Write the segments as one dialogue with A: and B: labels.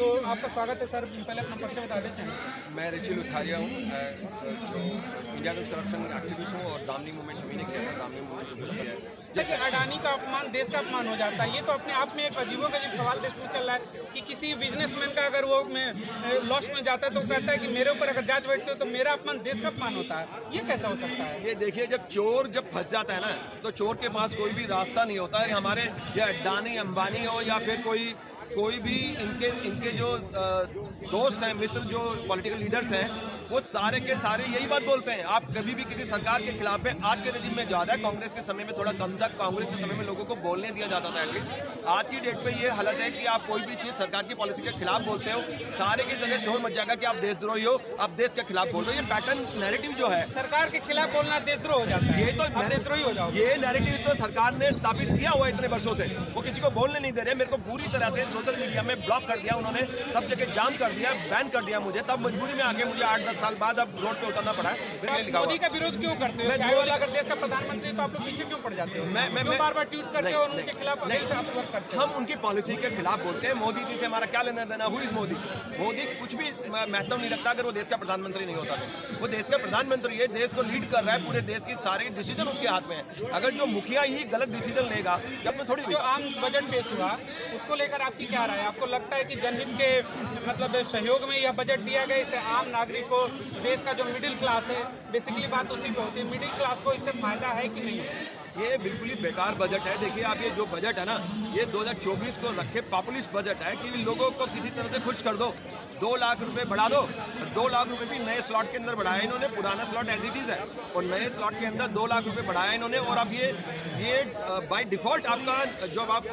A: तो आपका स्वागत है सर। पहले अपना परिचय बता दें।
B: मैं रिचिल उथारिया हूँ, जो इंडिया अगेंस्ट करप्शन एक्टिविस्ट हूँ और दामनी मूवमेंट हम ही ने किया था। दामनी मूवमेंट जो शुरू किया है,
A: जैसे अडानी का अपमान देश का अपमान हो जाता है, ये तो अपने आप में एक अजीबोगरीब सवाल देश में चल रहा है कि किसी बिजनेसमैन का अगर वो लॉस में जाता है तो कहता है कि मेरे ऊपर अगर जांच बैठती हो तो मेरा अपमान देश का अपमान होता है। ये कैसा हो सकता है?
B: ये देखिए, जब चोर जब फंस जाता है ना, तो चोर के पास कोई भी रास्ता नहीं होता है। हमारे या अडानी अंबानी हो या फिर कोई भी इनके जो दोस्त हैं, मित्र जो पॉलिटिकल लीडर्स हैं, वो सारे के सारे यही बात बोलते हैं। आप कभी भी किसी सरकार के खिलाफ में, आज के रेजिम में ज़्यादा है, कांग्रेस के समय में थोड़ा कम था। कांग्रेस के समय में लोगों को बोलने दिया जाता था एटलीस्ट। आज की डेट पे ये हालत है कि आप कोई भी चीज़ सरकार की पॉलिसी के खिलाफ बोलते हो, सारे की जगह शोर मच जाएगा कि आप देशद्रोही हो, आप देश के खिलाफ बोल रहे हो। ये पैटर्न नैरेटिव जो है,
A: सरकार के खिलाफ बोलना देशद्रोह हो जाता है।
B: ये तो
A: देशद्रोही हो जाओ।
B: ये नैरेटिव तो सरकार ने स्थापित किया हुआ है इतने वर्षों से। वो किसी को बोलने नहीं दे रहे। मेरे को पूरी तरह से सोशल मीडिया में ब्लॉक कर दिया उन्होंने, सब जगह जाम कर दिया, बैन कर दिया मुझे। तब मजबूरी में आके मुझे 8-10 साल बाद अब रोड पे उतरना पड़ा है।
A: मोदी का विरोध क्यों करते हो? चाहे वाला अगर देश का प्रधानमंत्री तो आप लोग पीछे क्यों पड़ जाते हो? मैं बार-बार ट्वीट करते हो और उनके खिलाफ वर्क करते हो।
B: हम उनकी पॉलिसी के खिलाफ बोलते हैं। मोदी जी से हमारा क्या लेना देना? Who is Modi? मोदी कुछ भी महत्व नहीं रखता अगर वो देश का प्रधानमंत्री नहीं होता तो। वो देश का प्रधानमंत्री है, देश को लीड कर रहा है, पूरे देश की सारे डिसीजन उसके हाथ में है। अगर जो मुखिया ही गलत डिसीजन लेगा, जब में थोड़ी
A: जो आम बजट पेश हुआ उसको लेकर आपकी क्या राय है? आपको लगता है कि जनहित के मतलब सहयोग में यह बजट दिया गया, इससे आम नागरिक को, देश का जो मिडिल क्लास है, बेसिकली बात उसी पे होती है, मिडिल क्लास को इससे फायदा है कि नहीं है?
B: ये बिल्कुल ही बेकार बजट है। देखिए, आप ये जो बजट है ना, ये 2024 को रखे पॉपुलिस्ट बजट है कि लोगों को किसी तरह से खुश कर दो। 2 लाख रुपए बढ़ा दो, 2 लाख रुपए भी नए स्लॉट के अंदर बढ़ाया इन्होंने। पुराना स्लॉट एज इट इज है और नए स्लॉट के अंदर 2 लाख रुपए बढ़ाया इन्होंने। और अब ये बाय डिफॉल्ट आपका जब आप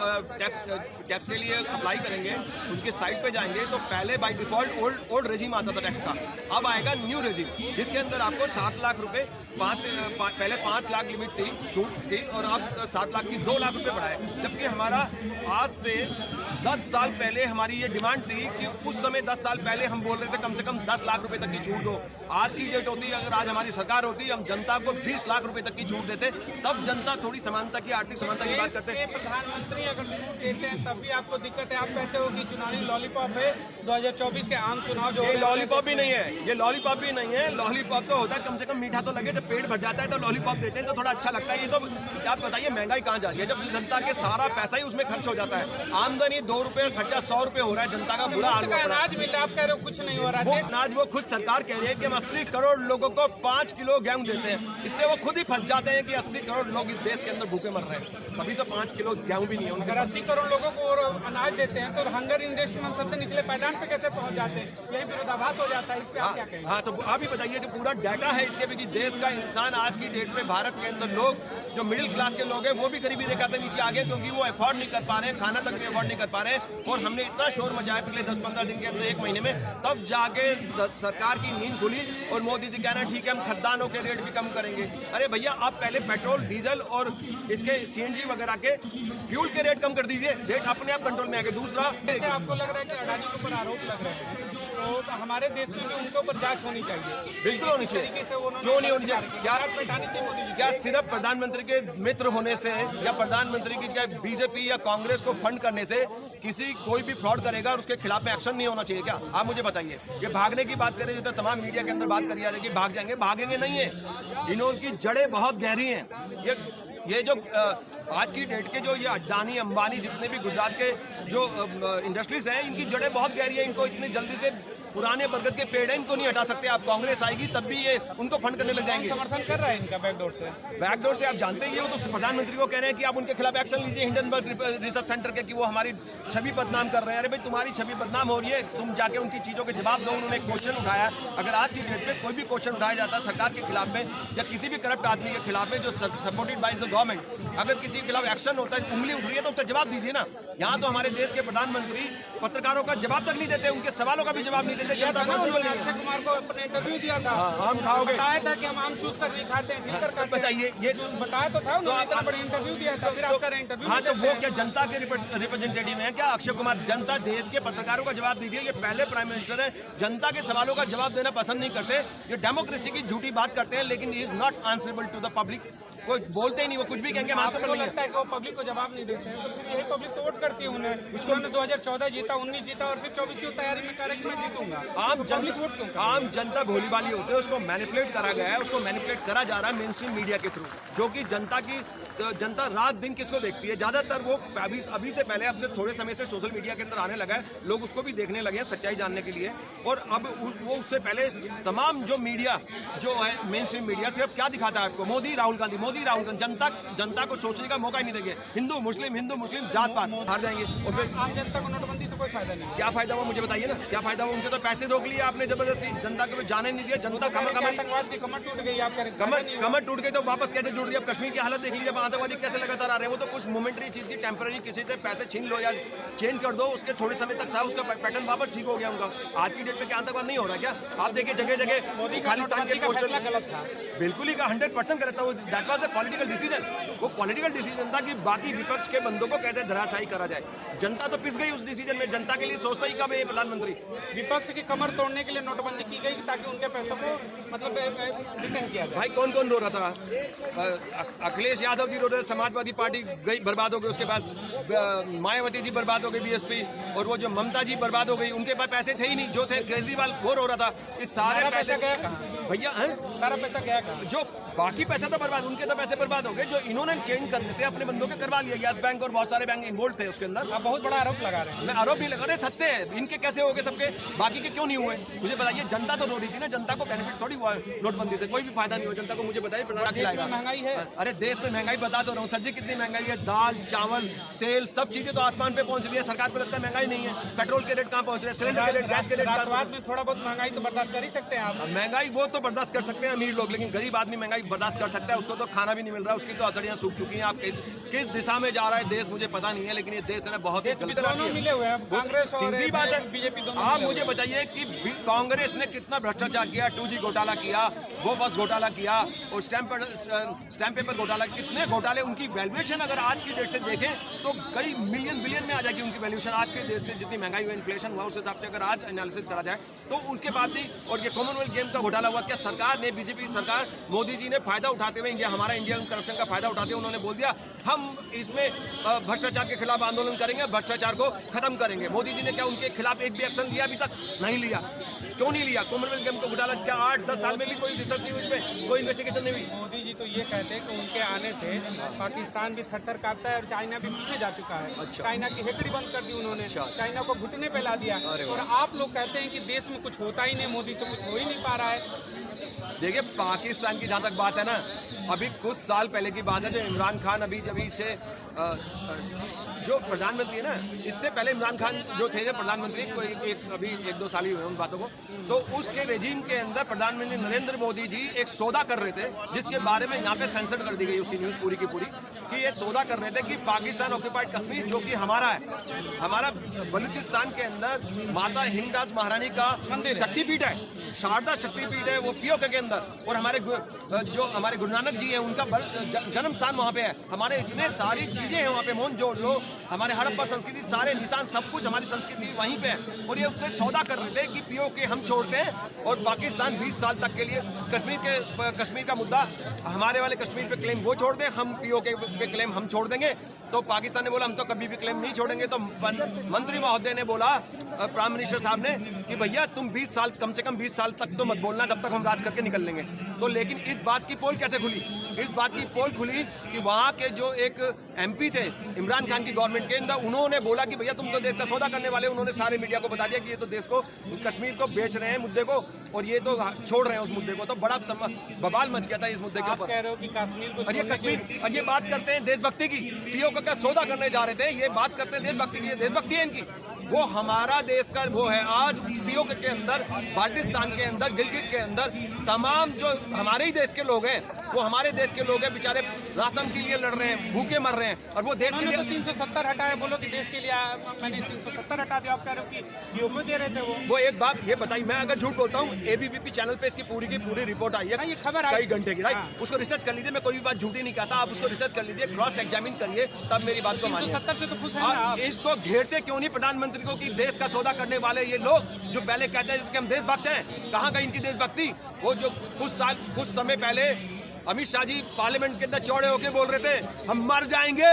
B: टैक्स के लिए अप्लाई करेंगे, उनके साइट पे जाएंगे तो पहले बाय डिफॉल्ट ओल्ड रेजिम आता था टैक्स का। अब आएगा न्यू रेजिम, जिसके अंदर आपको 7 लाख रुपए पहले 5 लाख लिमिट थी, छूट थी, और अब 7 लाख की 2 लाख रुपए बढ़ाए। जबकि हमारा आज से 10 साल पहले हमारी ये डिमांड थी कि उस समय 10 साल पहले हम बोल रहे थे कम से कम 10 लाख रुपए तक की छूट दो। आज की डेट होती, अगर आज हमारी सरकार होती, हम जनता को 20 लाख रुपए तक की छूट देते, तब जनता थोड़ी समानता की, आर्थिक समानता की बात करते।
A: प्रधानमंत्री अगर छूट देते हैं तब भी आपको दिक्कत है। आप कहते हो कि चुनावी लॉलीपॉप है 2024 के आम चुनाव जो।
B: ये लॉलीपॉप भी नहीं है, ये लॉलीपॉप भी नहीं है। लॉलीपॉप तो होता है कम से कम मीठा तो लगे, जब पेट भर जाता है तो लॉलीपॉप देते हैं तो थोड़ा अच्छा लगता है। ये तो आप बताइए, महंगाई कहाँ जा रही है जब जनता के सारा पैसा ही उसमें खर्च हो जाता है। आमदनी 2 रुपए, खर्चा 100 रुपए हो रहा है। जनता का बुरा हाल हो रहा है।
A: अनाज मिल रहा है, आप कह रहे हो कुछ नहीं हो रहा है।
B: अनाज वो खुद सरकार कह रही है कि हम 80 करोड़ लोगों को 5 किलो गेहूं देते हैं। इससे वो खुद ही फंस जाते हैं कि 80 करोड़ लोग इस देश के अंदर भूखे मर रहे हैं, तभी तो 5 किलो गेहूं भी नहीं है।
A: अगर 80 करोड़ लोगों को और अनाज देते हैं तो हंगर इंडेक्स में हम सबसे निचले पायदान पे कैसे पहुंच जाते हैं? यही विरोधाभास हो जाता है। इस पे आप क्या कहेंगे?
B: हाँ, तो आप ही बताइए, जो पूरा डाटा है इसके भी कि देश का इंसान आज की डेट में भारत के अंदर लोग जो मिडिल क्लास के लोग हैं वो भी गरीबी रेखा से नीचे आ गए, क्योंकि वो अफोर्ड नहीं कर पा रहे, खाना तक भी अफोर्ड नहीं कर पा रहे। और हमने इतना शोर मचाया पिछले 10-15 दिन के अंदर, 1 महीने में, तब जाके सरकार की नींद खुली और मोदी जी कहना ठीक है हम खद्दानों के रेट भी कम करेंगे। अरे भैया, आप पहले पेट्रोल, डीजल और इसके CNG वगैरह के फ्यूल के रेट कम कर दीजिए, रेट अपने आप कंट्रोल में आ गए। दूसरा,
A: जैसे आपको लग रहा है कि अडानी के ऊपर आरोप लग रहे हैं, तो हमारे देश में भी उनके ऊपर जांच होनी चाहिए।
B: बिल्कुल होनी चाहिए। क्यों नहीं होनी चाहिए? क्या सिर्फ प्रधानमंत्री के मित्र होने से या प्रधानमंत्री की बीजेपी या कांग्रेस को फंड करने से किसी कोई भी फ्रॉड करेगा और उसके खिलाफ में एक्शन नहीं होना चाहिए क्या? आप मुझे बताइए। ये भागने की बात करें तो तमाम मीडिया के अंदर बात करी जा रही है कि भाग जाएंगे, भागेंगे नहीं है। इनकी जड़ें बहुत गहरी हैं। ये जो आज की डेट के जो ये अडानी अंबानी जितने भी गुजरात के जो इंडस्ट्रीज हैं, इनकी जड़ें बहुत गहरी है। इनको इतनी जल्दी से पुराने बरगद के पेड़ हैं, इनको नहीं हटा सकते आप। कांग्रेस आएगी तब भी ये उनको फंड करने लग जाएंगे।
A: समर्थन कर रहा है इनका बैकडोर से।
B: बैकडोर से आप जानते ही हो, तो प्रधानमंत्री को कह रहे हैं कि आप उनके खिलाफ एक्शन लीजिए, हिंडनबर्ग रिसर्च सेंटर के, कि वो हमारी छवि बदनाम कर रहे हैं। अरे भाई, तुम्हारी छवि बदनाम हो रही है, तुम जाके उनकी चीज़ों के जवाब दो। उन्होंने क्वेश्चन उठाया। अगर आज की डेट में कोई भी क्वेश्चन उठाया जाता है सरकार के खिलाफ में या किसी भी करप्ट आदमी के खिलाफ में जो सपोर्टेड बाय द गवर्नमेंट, अगर किसी के खिलाफ एक्शन होता है, उंगली उठ रही है, तो उसका जवाब दीजिए ना। यहाँ तो हमारे देश के प्रधानमंत्री पत्रकारों का जवाब तक नहीं देते, उनके सवालों का भी जवाब नहीं देते। जनता
A: अक्षय कुमार को अपने इंटरव्यू दिया था,
B: आम खाओगे,
A: बताया था कि हम आम चूज कर नहीं खाते हैं, छिलकर खाते हैं।
B: बताइए, ये
A: बताया तो था उन्होंने, इतना बड़ा इंटरव्यू दिया था, फिर आपका इंटरव्यू।
B: हाँ, तो वो क्या जनता के रिप्रेजेंटेटिव हैं क्या अक्षय कुमार? जनता, देश के पत्रकारों का जवाब दीजिए। ये पहले प्राइम मिनिस्टर है, जनता के सवालों का जवाब देना पसंद नहीं करते। ये डेमोक्रेसी की झूठी बात करते हैं, लेकिन is not answerable to the public. कोई बोलते ही नहीं, वो कुछ भी कहेंगे मान
A: आपको
B: सकते
A: लगता है कि वो पब्लिक को जवाब नहीं देते हैं, तो फिर यही पब्लिक तो वोट करती है उन्हें। उन्होंने 2014 जीता, 19 जीता और फिर 24 की तैयारी में कह रहे कि मैं जीतूंगा।
B: आम जनता भोली भाली होते हैं, उसको मैनिपुलेट करा गया है, उसको मैनिपुलेट करा जा रहा है मेन स्ट्रीम मीडिया के थ्रू, जो कि जनता रात दिन किसको देखती है, ज्यादातर वो अभी से पहले, अब से थोड़े समय से सोशल मीडिया के अंदर आने लगा है, लोग उसको भी देखने लगे हैं सच्चाई जानने के लिए। और अब वो उससे पहले तमाम जो मीडिया जो है मेन स्ट्रीम मीडिया सिर्फ क्या दिखाता है आपको, मोदी राहुल गांधी, जनता को सोचने का मौका ही नहीं देंगे। हिंदू मुस्लिम जात पात हार जाएंगे। और फिर
A: आम जनता को नोटबंदी से कोई फायदा नहीं।
B: क्या फायदा हुआ मुझे बताइए ना, क्या फायदा हुआ? उनके तो पैसे रोक लिए आपने जबरदस्ती, जनता को जाने नहीं दिया। जनता
A: आतंकवाद की कमर टूट गई, आप कह रहे हैं
B: कमर टूट गई तो वापस कैसे जुड़ रही है? अब कश्मीर की हालत देख लीजिए, अब आतंकवादी कैसे लगातार आ रहे हैं। वो तो कुछ मोमेंटरी चीज की, टेम्पररी, किसी से पैसे छीन लो या चेंज कर दो, उसके थोड़े समय तक था, उसका पैटर्न वापस ठीक हो गया उनका। आज की डेट में क्या आतंकवाद नहीं हो रहा क्या? आप देखिए जगह जगह खालिस्तान के पोस्टर,
A: गलत था,
B: बिल्कुल ही 100% गलत था वो। That was a political decision, वो पॉलिटिकल डिसीजन था कि बाकी विपक्ष के बंदों को कैसे धराशायी करा जाए। जनता तो पिस गई उस डिसीजन में, जनता के लिए सोचता ही कब है प्रधानमंत्री?
A: विपक्ष की कमर तोड़ने के लिए नोटबंदी की गई ताकि उनके पैसों को मतलब रिटर्न किया जाए।
B: भाई कौन कौन रो रहा था? अखिलेश यादव जी रो रहे, समाजवादी पार्टी गई बर्बाद हो गई, उसके बाद मायावती जी बर्बाद हो गई बीएसपी, और वो जो ममता जी बर्बाद हो गई, उनके पास पैसे थे ही नहीं, जो थे केजरीवाल वो रो रहा था कि सारे पैसे
A: गया कहाँ
B: भैया हैं,
A: सारा पैसा गया कहाँ?
B: जो बाकी पैसा तो बर्बाद, उनके तो पैसे बर्बाद हो गए, जो इन्होंने चेंज करने थे अपने बंदों के करवा लिया। गैस बैंक और बहुत सारे बैंक इन्वॉल्व थे उसके अंदर।
A: आप बहुत बड़ा आरोप लगा रहे हैं।
B: मैं आरोप नहीं लगा रहे, सत्य है। इनके कैसे हो गए सबके, बाकी के क्यों नहीं हुए मुझे बताइए। जनता तो रो रही थी ना, जनता को बेनिफिट थोड़ी हुआ नोटबंदी से, कोई भी फायदा नहीं हुआ जनता को। मुझे बताइए
A: महंगाई है,
B: अरे देश में महंगाई बता तो रहा हूँ सर जी, कितनी महंगाई है। दाल चावल तेल सब चीजें तो आसमान पे पहुंच रही है। सरकार को लगता है महंगाई नहीं है, पेट्रोल के रेट कहाँ पहुंच रहे हैं, सिलेंडर के रेट, गैस के रेट।
A: राष्ट्रवाद में थोड़ा बहुत महंगाई तो बर्दाश्त कर ही सकते हैं आप।
B: महंगाई वो तो बर्दाश्त कर सकते हैं अमीर लोग, लेकिन गरीब आदमी महंगाई बर्दाश्त कर सकता है? उसको तो खाना भी नहीं मिल रहा, उसकी तो अतड़ियां सूख चुकी हैं। आप किस दिशा में जा रहा है देश मुझे पता नहीं है, लेकिन ये देश है बहुत
A: मिले हुए हैं, कांग्रेस और
B: सीधी बात है।
A: बीजेपी दोनों।
B: आप मुझे बताइए कि कांग्रेस ने कितना भ्रष्टाचार किया, 2G घोटाला किया, वो बस घोटाला किया, और स्टैम्प पेपर घोटाला, कितने घोटाले। उनकी वैल्यूएशन अगर आज की डेट से देखें तो कई मिलियन बिलियन में आ जाएगी उनकी वैल्यूएशन। आज के देश से जितनी महंगाई हुई, इन्फ्लेशन हुआ, उस हिसाब से अगर आज एनालिसिस करा जाए तो उनके बाद भी। और ये कॉमनवेल्थ गेम का घोटाला हुआ, क्या सरकार ने, बीजेपी सरकार, मोदी जी ने फायदा उठाते हुए, हमारा इंडिया करप्शन का फायदा उठाते हुए उन्होंने बोल दिया हम इसमें भ्रष्टाचार के खिलाफ आंदोलन करेंगे, भ्रष्टाचार को खत्म करेंगे। मोदी जी ने क्या उनके खिलाफ एक भी एक्शन लिया? अभी तक नहीं लिया। क्यों नहीं लिया? कॉमनवेल्थ गेम का घोटाला क्या 8-10 साल में भी कोई रिसर्च नहीं हुई, उसमें कोई इन्वेस्टिगेशन नहीं हुई?
A: मोदी जी तो ये कहते हैं कि उनके आने से पाकिस्तान भी थर-थर कांपता है और चाइना भी पीछे जा चुका है।
B: अच्छा।
A: चाइना की हेकड़ी बंद कर दी उन्होंने, चाइना को घुटने पे ला दिया। और आप लोग कहते हैं कि देश में कुछ होता ही नहीं, मोदी से कुछ हो ही नहीं पा रहा है।
B: देखिए पाकिस्तान की जहाँ तक बात है ना, अभी कुछ साल पहले की बात है, जो इमरान खान अभी से जो प्रधानमंत्री है ना, इससे पहले इमरान खान जो थे प्रधानमंत्री, अभी 1-2 साल ही हुए उन बातों को, तो उसके रेजिम के अंदर प्रधानमंत्री नरेंद्र मोदी जी एक सौदा कर रहे थे, जिसके बारे में यहाँ पे सेंसर कर दी गई उसकी न्यूज़ पूरी की पूरी, कि ये सौदा कर रहे थे कि पाकिस्तान ऑक्यूपाइड कश्मीर जो कि हमारा है, हमारा बलूचिस्तान के अंदर माता हिंगराज महारानी का शक्तिपीठ है, शारदा शक्तिपीठ है, वो पीओके के अंदर, और हमारे गुरु नानक जी है, उनका जन्म स्थान वहाँ पे है। हमारे इतने सारी चीजें हैं वहाँ पे, मोहनजोदड़ो, हमारे हड़प्पा संस्कृति, सारे निशान, सब कुछ हमारी संस्कृति वहीं पे है। और ये उससे सौदा कर रहे थे कि पीओके हम छोड़ते हैं और पाकिस्तान 20 साल तक के लिए कश्मीर का मुद्दा, हमारे वाले कश्मीर पे क्लेम वो छोड़ दें, हम पीओके पे क्लेम हम छोड़ देंगे। तो पाकिस्तान ने बोला हम तो कभी भी क्लेम नहीं छोड़ेंगे। तो मंत्री महोदय ने बोला, प्राइम मिनिस्टर साहब ने, कि भैया तुम 20 साल, कम से कम 20 साल तक तो मत बोलना, तब तक हम राज करके निकल लेंगे। तो लेकिन इस बात की पोल कैसे खुली? इस बात की पोल खुली कि वहाँ के जो एक MP थे इमरान खान की गवर्नमेंट के अंदर, उन्होंने बोला कि भैया तुम तो देश का सौदा करने वाले। उन्होंने सारे मीडिया को बता दिया कि ये तो देश को, कश्मीर को बेच रहे हैं मुद्दे को, और ये तो छोड़ रहे हैं उस मुद्दे को। तो बड़ा बवाल मच गया था इस मुद्दे के ऊपर।
A: कह रहे हो कि कश्मीर को,
B: और ये कश्मीर, और ये बात करते हैं देशभक्ति की, पीओके का सौदा करने जा रहे थे, ये बात करते हैं देशभक्ति की। देशभक्ति है इनकी, वो हमारा देश का वो है। आज पीओके के अंदर, पाकिस्तान के अंदर, गिलगित के अंदर तमाम जो हमारे ही देश के लोग हैं, वो हमारे देश के लोग हैं, बेचारे राशन के लिए लड़ रहे हैं, भूखे मर रहे हैं, और वो देश के लिए।
A: तो 370 हटाया, बोलो कि देश के लिए मैंने 370 हटा दिया, आप कह रहे हो कि पीओके दे रहे थे वो। एक
B: बात ये बताइए, मैं अगर झूठ बोलता हूँ, ABP चैनल पे इसकी पूरी की पूरी रिपोर्ट आई है,
A: ये खबर आई
B: कई घंटे की, राइट? उसको रिसर्च कर लीजिए, मैं कोई भी बात झूठी नहीं कहता, आप उसको रिसर्च कर लीजिए, क्रॉस एग्जामिन करिए, तब मेरी बात को मानिए।
A: 370 से तो खुश हैं ना।
B: इसको घेरते क्यों नहीं प्रधानमंत्री को कि देश का सौदा करने वाले ये लोग जो पहले कहते हैं कि हम देशभक्त हैं? कहाँ गई इनकी देशभक्ति? वो जो कुछ समय पहले अमित शाह जी पार्लियामेंट के अंदर चौड़े होके बोल रहे थे हम मर जाएंगे,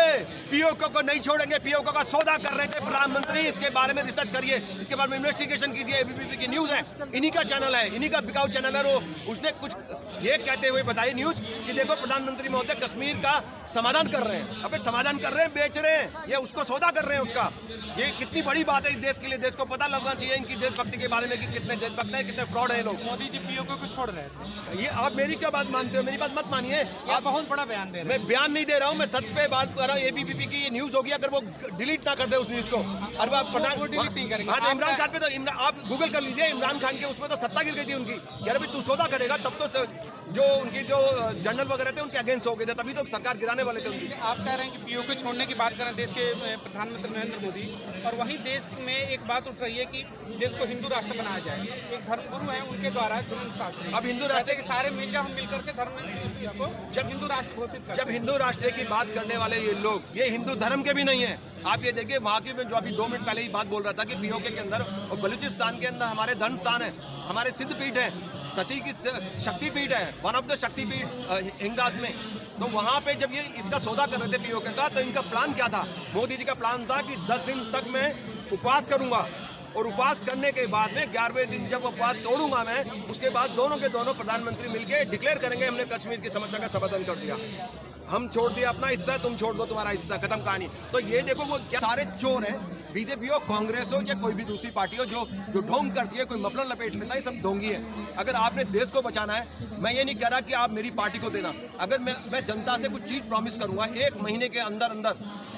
B: पीओके को नहीं छोड़ेंगे, पीओके का सौदा कर रहे थे प्रधानमंत्री। इसके बारे में रिसर्च करिए, इसके बारे में इन्वेस्टिगेशन कीजिए। एबीपी की न्यूज़ है, इन्हीं का चैनल है, इन्हीं का बिकाऊ चैनल है। वो उसने कुछ ये कहते हुए बताई न्यूज़ कि देखो प्रधानमंत्री महोदय कश्मीर का समाधान कर रहे हैं। अबे समाधान कर रहे हैं, बेच रहे हैं, ये उसको सौदा कर रहे हैं उसका। ये कितनी बड़ी बात है इस देश के लिए। देश को पता लगना चाहिए इनकी देशभक्ति के बारे में कि कितने देशभक्त हैं, कितने फ्रॉड है लोग।
A: मोदी जी पीओके को छोड़ रहे थे।
B: ये आप मेरी क्या बात मानते हो? मेरी बात मत मानिए।
A: आप बहुत बड़ा बयान दे रहे हैं।
B: मैं बयान नहीं दे रहा हूँ, मैं सच पे बात कर रहा हूँ। एबीपी की ये न्यूज़ होगी, अगर वो डिलीट ना कर दे उस न्यूज़ को, और वो प्रधान
A: डिलीट नहीं करेंगे।
B: हाँ, तो इमरान खान पे तो आप गूगल कर लीजिए, इमरान खान के उसमें तो सत्ता गिर गई थी उनकी। यार भाई तू सौदा करेगा तब तो जो उनकी जो जनरल वगैरह थे उनके अगेंस्ट हो गए थे, तभी तो सरकार गिराने वाले थे उनकी।
A: आप कह रहे हैं कि पीओके छोड़ने की बात करें देश के प्रधानमंत्री नरेंद्र मोदी, और वहीं देश में एक बात उठ रही है कि देश को हिंदू राष्ट्र बनाया जाए। एक धर्मगुरु है उनके द्वारा
B: अब हिंदू राष्ट्र
A: के सारे मिल जाए, हम मिलकर के धर्म इसको जब हिंदू राष्ट्र घोषित करें।
B: जब हिंदू राष्ट्र की बात करने वाले ये लोग, ये हिंदू धर्म के भी नहीं है। आप ये देखिए वहाँ की में जो अभी 2 मिनट पहले ही बात बोल रहा था कि पीओके के अंदर और बलूचिस्तान के अंदर हमारे धर्म स्थान है, हमारे सिद्ध पीठ है, सती की शक्तिपीठ है, वन ऑफ द शक्तिपीठ हिंगराज में। तो वहाँ पे जब ये इसका सौदा कर रहे थे पीओके का, तो इनका प्लान क्या था? मोदी जी का प्लान था कि 10 दिन तक मैं उपवास करूंगा, और उपवास करने के बाद में 11वें दिन जब उपवास तोड़ूंगा मैं, उसके बाद दोनों के दोनों प्रधानमंत्री मिलके डिक्लेयर करेंगे हमने कश्मीर की समस्या का समाधान कर दिया, हम छोड़ दिया अपना हिस्सा, तुम छोड़ दो तुम्हारा हिस्सा, खत्म कहानी। तो ये देखो वो क्या सारे चोर हैं, बीजेपी हो, कांग्रेस हो, या कोई भी दूसरी पार्टी हो जो ढोंग करती है, कोई मफलर लपेट लेता है, सब ढोंगी है। अगर आपने देश को बचाना है, मैं ये नहीं कह रहा कि आप मेरी पार्टी को देना। अगर मैं जनता से कुछ चीज़ प्रॉमिस करूंगा, 1 महीने के अंदर अंदर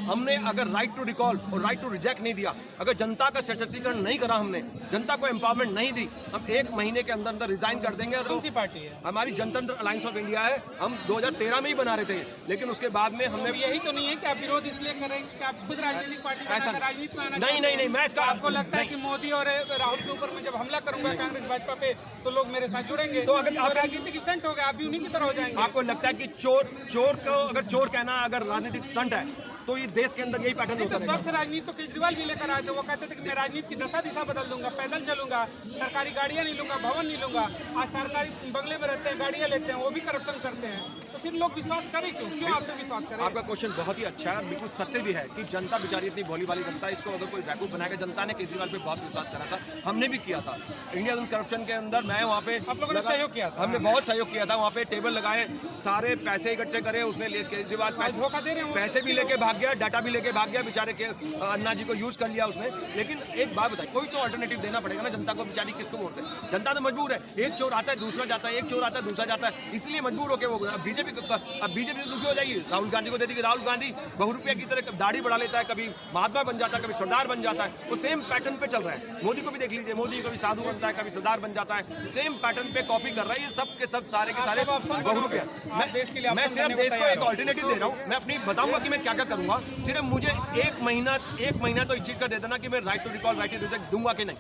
B: हमने अगर राइट टू रिकॉल और राइट टू रिजेक्ट नहीं दिया, अगर जनता का सशक्तिकरण नहीं करा, हमने जनता को एम्पावरमेंट नहीं दी, हम 1 महीने के अंदर अंदर रिजाइन कर देंगे।
A: कौन सी पार्टी है?
B: हमारी जनतंत्र अलायंस ऑफ इंडिया है। हम 2013 में ही बना रहे थे, लेकिन उसके बाद में हमने
A: यही तो नहीं है कि आप विरोध इसलिए करें कि आप खुद राजनीतिक पार्टी
B: ऐसा
A: राजनीति में आना
B: नहीं, मैं इसका
A: आपको लगता है कि मोदी और राहुल के ऊपर में जब हमला करूंगा कांग्रेस भाजपा पे, तो लोग मेरे साथ जुड़ेंगे,
B: तो अगर आप
A: राजनीतिक स्टंट हो गया, आप भी उन्हीं की तरह हो जाएंगे।
B: आपको लगता है कि चोर को अगर चोर कहना अगर राजनीतिक स्टंट है, तो ये देश के अंदर यही पैटर्न होता है।
A: स्वच्छ राजनीति तो केजरीवाल भी लेकर आए थे, वो कहते थे कि मैं राजनीति की दिशा बदल दूंगा, पैदल चलूंगा, सरकारी गाड़ियां नहीं लूंगा, भवन नहीं लूंगा। आज सरकारी बंगले में रहते हैं, गाड़ियां लेते हैं, वो भी करप्शन करते हैं, तो फिर लोग विश्वास करें क्यों आप पे विश्वास करें?
B: आपका क्वेश्चन बहुत ही अच्छा है, बिल्कुल सत्य भी है कि जनता बेचारी इतनी भोली वाली जनता, इसको अगर कोई वैकूफ बनाएगा। जनता ने केजरीवाल पे बहुत विश्वास करा था, हमने भी किया था। इंडिया करप्शन के अंदर मैं वहाँ पे
A: आप लोगों ने सहयोग किया था,
B: हमने बहुत सहयोग किया था। वहाँ पे टेबल लगाए, सारे पैसे इकट्ठे करे, उसने केजरीवाल
A: धोखा दे रहे हैं,
B: पैसे भी लेके भाग गया, डाटा भी लेके भाग गया, बेचारे के अन्ना जी को यूज कर लिया उसने। लेकिन एक बात बताइए, कोई तो अल्टरनेटिव देना पड़ेगा ना जनता को, बेचारी किसको वोट दे? जनता तो मजबूर है, एक चोर आता है दूसरा जाता है, एक चोर आता है दूसरा जाता है, इसलिए मजबूर होकर वो बीजेपी दुखी हो जाएगी, राहुल गांधी को दे देगी। राहुल गांधी बहुरुपया की तरह दाढ़ी बढ़ा लेता है, कभी महात्मा बन जाता है, कभी सरदार बन जाता है, वो सेम पैटर्न पे चल रहा है। मोदी को भी देख लीजिए, मोदी कभी साधु बनता है, कभी सरदार बन जाता है, सेम पैटर्न पे कॉपी कर रहा है। ये सब के सब सारे के सारे बहुरुपया। मैं सिर्फ देश को एक ऑल्टरनेटिव दे रहा हूँ, मैं अपनी बताऊंगा कि मैं क्या क्या करूंगा। सिर्फ मुझे एक महीना तो इस चीज का दे देना कि मैं right to recall, right to reject दूंगा कि नहीं,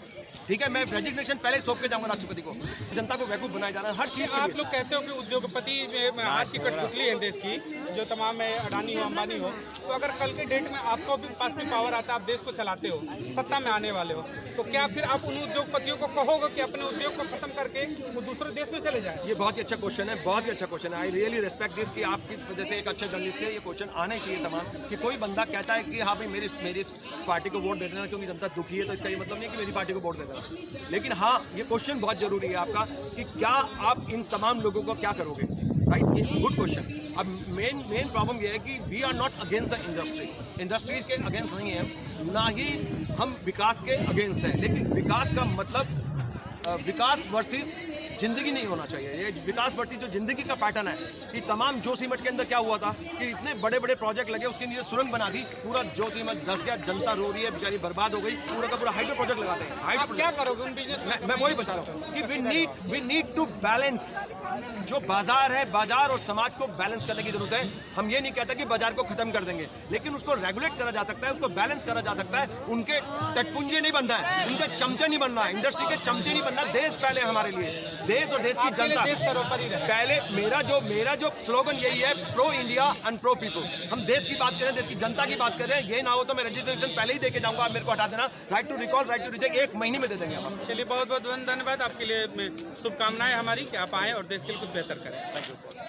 B: ठीक है? मैं रेजिग्नेशन पहले सौंप के जाऊंगा राष्ट्रपति को। जनता को वैकूफ बनाया जा रहा है हर चीज।
A: आप लोग कहते हो कि उद्योगपति हाथ की कठपुतली है देश की, जो तमाम अडानी हो, अंबानी हो, तो अगर कल के डेट में आपको भी पास में पावर आता है, आप देश को चलाते हो, सत्ता में आने वाले हो, तो क्या फिर आप उन उद्योगपतियों को कहोगे कि अपने उद्योग को खत्म करके वो दूसरे देश में चले जाए?
B: ये बहुत ही अच्छा क्वेश्चन है, बहुत ही अच्छा क्वेश्चन है। आई रियली रिस्पेक्ट दिस कि आपकी वजह से एक अच्छे जर्नलिस्ट से ये क्वेश्चन आना ही चाहिए तमाम, कि कोई बंदा कहता है कि हाँ भाई मेरी पार्टी को वोट दे देना क्योंकि जनता दुखी है, तो इसका ये मतलब नहीं कि मेरी पार्टी को वोट दे देना। लेकिन हाँ, ये क्वेश्चन बहुत जरूरी है आपका कि क्या आप इन तमाम लोगों को क्या करोगे, राइट? ये गुड क्वेश्चन। अब मेन प्रॉब्लम ये है कि we are not against the industries के अगेंस्ट नहीं है, ना ही हम विकास के अगेंस्ट हैं। लेकिन विकास का मतलब विकास वर्सेस जिंदगी नहीं होना चाहिए। ये विकास वर्सेस जो जिंदगी का पैटर्न है कि तमाम जोशीमठ के अंदर क्या हुआ था कि इतने बड़े बड़े प्रोजेक्ट लगे, उसके लिए सुरंग बना दी, पूरा जोशीमठ धस गया, जनता रो रही है, बेचारी बर्बाद हो गई, पूरा का पूरा हाइड्रो प्रोजेक्ट लगाते हैं।
A: आप क्या करोगे उन बिजनेस?
B: मैं वही बता रहा हूँ कि वी नीड टू बैलेंस। जो बाजार है, बाजार और समाज को बैलेंस करने की जरूरत है। हम ये नहीं कहते कि बाजार को खत्म कर देंगे, लेकिन उसको रेगुलेट करा जा सकता है, उसको बैलेंस करा जा सकता है। उनके टटपुंजे नहीं बनना है, उनके चमचे नहीं बनना है, इंडस्ट्री के चमचे नहीं बनना। देश पहले हमारे लिए, देश और देश की जनता पहले। मेरा जो स्लोगन यही है, pro India and pro people. हम देश की बात कर रहे हैं, देश की जनता की बात कर रहे हैं। ये ना हो तो मैं रजिस्ट्रेशन पहले ही देके जाऊंगा, आप मेरे को हटा देना। Right to recall, right to reject 1 महीने में दे देंगे हम।
A: चलिए, बहुत बहुत धन्यवाद। आपके लिए शुभकामनाएं हमारी कि आप आएँ और देश के लिए कुछ बेहतर करें।
B: Thank you.